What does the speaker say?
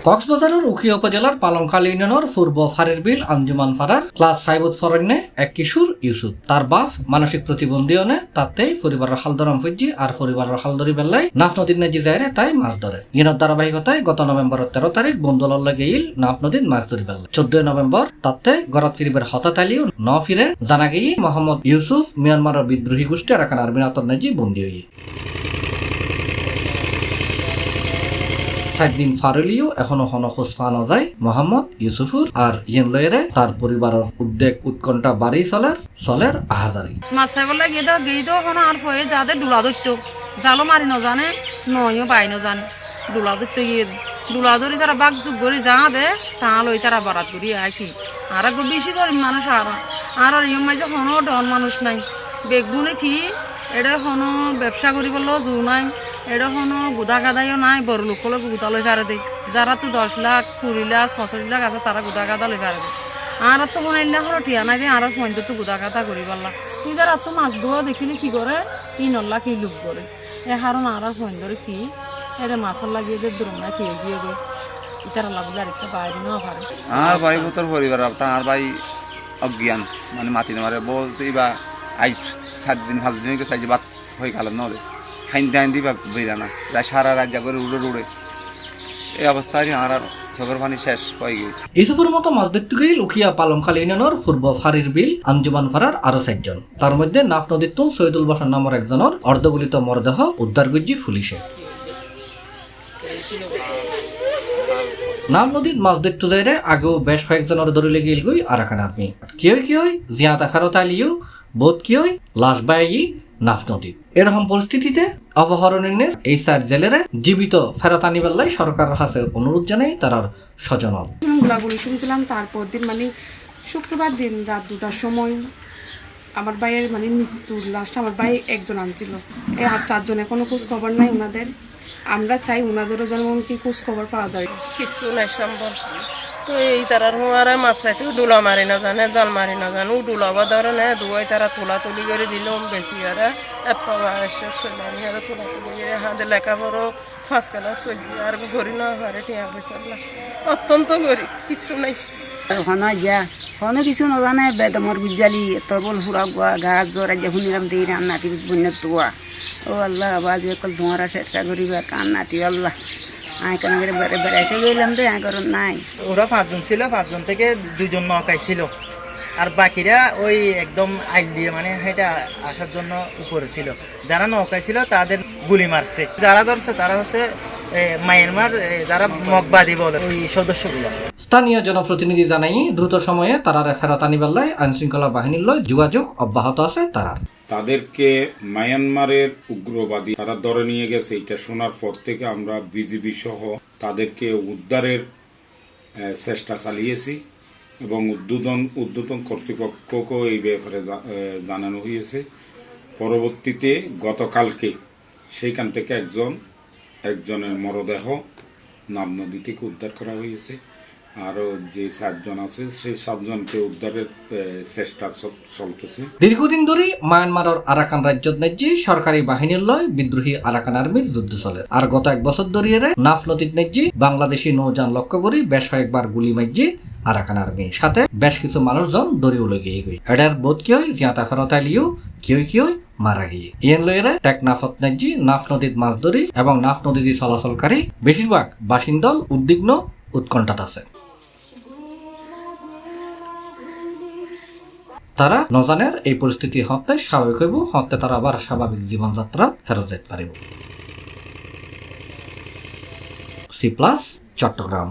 কক্সবাজারের উখিয়া উপজেলার পালংখালী ইউনিয়নের পূর্ব ফারের বিল আঞ্জুমান ফারার ক্লাস 5 ফরেন্নে এক কিশোর ইউসুফ তার বাপ মানসিক প্রতিবন্ধী অনে তাতেই পরিবারের হালদরাম ফজ্জি আর পরিবারের হালদরি বেলায় নাফ নদীর নেজি যায়রে তাই মাছ ধরে ইনের ধারাবাহিকতায় গত নভেম্বরের 13 তারিখ বন্ধুলল্লা গেইল নাফ নদীর মাছ ধরি বেলায় 14 নভেম্বর তাতে গরাত ফিরিবের হঠাৎ আলিও ন ফিরে জানা গেই মোহাম্মদ ইউসুফ মিয়ানমারের বিদ্রোহী গোষ্ঠী আরাকান আর্মির আতর নেজি বন্দী হই 7 দিন ফারলিও এখনো খোঁজ পাওয়া যায় মোহাম্মদ ইউসুফুর আর ইয়েন লয়েরে তার পরিবারের উদ্বেগ উৎকণ্ঠা বাড়ি চলের আহাজারি মাছে বলে গিয়ে তো এখন আর হয়ে যাদের ডুলা ধরতো জালো মারি ন জানে নয়ও বাই ন জানে ডুলা ধরতে গিয়ে ডুলা ধরি তারা বাঘ যুগ করে যা দে তা লই তারা বারাত করি আইকি আর একটু বেশি গরিব মানুষ আর ইয়ম মাঝে কোনো ডন মানুষ নাই বেগুনে কি এটা কোনো ব্যবসা করি বললেও জু নাই এটা কোনো গুদা গাদাইও নাই বড় লোক হলে গুদা লই ফেরে দেয় যারা তো 10 লাখ 20 লাখ 25 লাখ আছে তারা গুদা গাদা লই ফেরে দেয় আর তো কোনো এলে হলো ঠিয়া নাই যে আর ফোন তো গুদা গাদা করি পারলা তুই যারা তো মাছ ধোয়া দেখিলে কি করে কি নল্লা কি লুক করে এ হারণ আর ফোন ধরে কি এটা মাছের লাগিয়ে যে দূর না খেয়ে গিয়ে গে ইতারা লাগলে আরেকটা বাইরে নেওয়া পারে আর ভাই বোতর পরিবার আর ভাই অজ্ঞান মানে মাতি নেওয়ারে বলতেই বা আই 7 দিন 5 দিন চাইছে বাদ হয়ে গেল নরে হাইন্দি বা বেরা না প্রায় সারা রাত জাগরে উড়ে এই অবস্থায় আর চোখের পানি শেষ হয়ে গিয়ে ইউসুফের মতো মাছ দেখতে গিয়ে উখিয়া পালংখালী ইউনিয়নের পূর্ব ফারির বিল আঞ্জুমান ফারার আরো 4 জন তার মধ্যে নাফ নদীর তুল সৈয়দুল বাসার নামের একজনের অর্ধগলিত মরদেহ উদ্ধার করছি পুলিশে নাম নদীত মাছ দেখতে যাইরে আগেও বেশ কয়েকজনের দরিলে গিল গই আরাকান আর্মি কি হই জিয়াতা ফেরত আলিও বোধ কি হই লাশ বাই নাফ নদীত এরকম পরিস্থিতিতে অপহরণের নিয়ে এই 4 জেলেরে জীবিত ফেরত আনিবার লাই সরকারের কাছে অনুরোধ জানাই তার স্বজন গোলাগুলি শুনছিলাম তারপর দিন মানে শুক্রবার দিন রাত 2টার সময় আমার ভাইয়ের মানে মৃত্যুর লাস্ট আমার ভাই একজন আনছিল আর 4 জন এখনো খোঁজ খবর নাই ওনাদের আমরা চাই ওনাদেরও যেন কি খোঁজ খবর পাওয়া যায় কিছু নাই সম্ভব তো এই তারার হুয়ারে মাছ চাইতে ডুলা মারি না জানে জাল মারি না জানো ডুলাবা ধরে না দুয়াই তারা তুলি করে দিল বেশি আর এপাওয়া এসে চলানি আর তুলি করে হাতে লেখাপড়ো 5 ক্লাস চলি আর গড়ি না হারে টিয়া পয়সা অত্যন্ত গরিব কিছু নাই ওখানে যা কোনো কিছু নজানে বেদমর গুজালি তরবল ফুরা গুয়া গাছ জোড়া যে শুনিলাম দিয়ে রান্নাতি বন্যার তোয়া ও আল্লাহ আবার কল তোমারা চেষ্টা করিবা কান্নাতি আল্লাহ আয় কেন করে বেড়াইতে গেলাম তো আয় করুন নাই ওরা 5 জন ছিল 5 জন থেকে 2 জন নৌকায় ছিল আর বাকিরা ওই একদম আইল দিয়ে মানে হেঁটে আসার জন্য উপরে ছিল যারা নৌকায় ছিল তাদের গুলি মারছে যারা ধরছে তারা হচ্ছে মায়ানমার যারা মগবাদী বলে ওই সদস্যগুলো স্থানীয় জনপ্রতিনিধি জানাই দ্রুত সময়ে তারা ফেরত আনিবেলায় আইনশৃঙ্খলা বাহিনীর লয় যোগাযোগ অব্যাহত আছে তাদেরকে মায়ানমারের উগ্রবাদী তারা ধরে নিয়ে গেছে এটা শোনার পর থেকে আমরা বিজিবি সহ তাদেরকে উদ্ধারের চেষ্টা চালিয়েছি এবং উদ্বোধন কর্তৃপক্ষকেও এই ব্যাপারে জানানো হয়েছে পরবর্তীতে গতকালকে সেইখান থেকে একজনের মরদেহ নাম নদী থেকে উদ্ধার করা হয়েছে আরো যে 7 জন আছে সেই 7 জনকে উদ্ধারের চেষ্টা চলতেছে দীর্ঘদিন ধরে মায়ানমারের আরাকান রাজ্যত নেজি সরকারি বাহিনীর লয় বিদ্রোহী আরাকান আর্মির যুদ্ধ চলে আর গত 1 বছর ধরিয়ে নাফ নদীত নেজি বাংলাদেশি নৌযান লক্ষ্য করে বেশ কয়েকবার গুলি মাইজি আরাকান আর্মি সাথে বেশ কিছু মানুষজন দড়িও লেগে গই এটার বোধ কি হয় জিয়াতা ফেরত আলিও কি হয় মারা গিয়ে ইয়েন লয়েরা টেকনাফত নেজি নাফ নদীত মাছ ধরি এবং নাফ নদী চলাচলকারী বেশিরভাগ বাসিন্দল উদ্বিগ্ন উৎকণ্ঠাত আছে তারা নজানের এই পরিস্থিতি হতে স্বাভাবিক হইব হতে তারা আবার স্বাভাবিক জীবনযাত্রা ফেরত যেতে পারিব। C+ চট্টগ্রাম।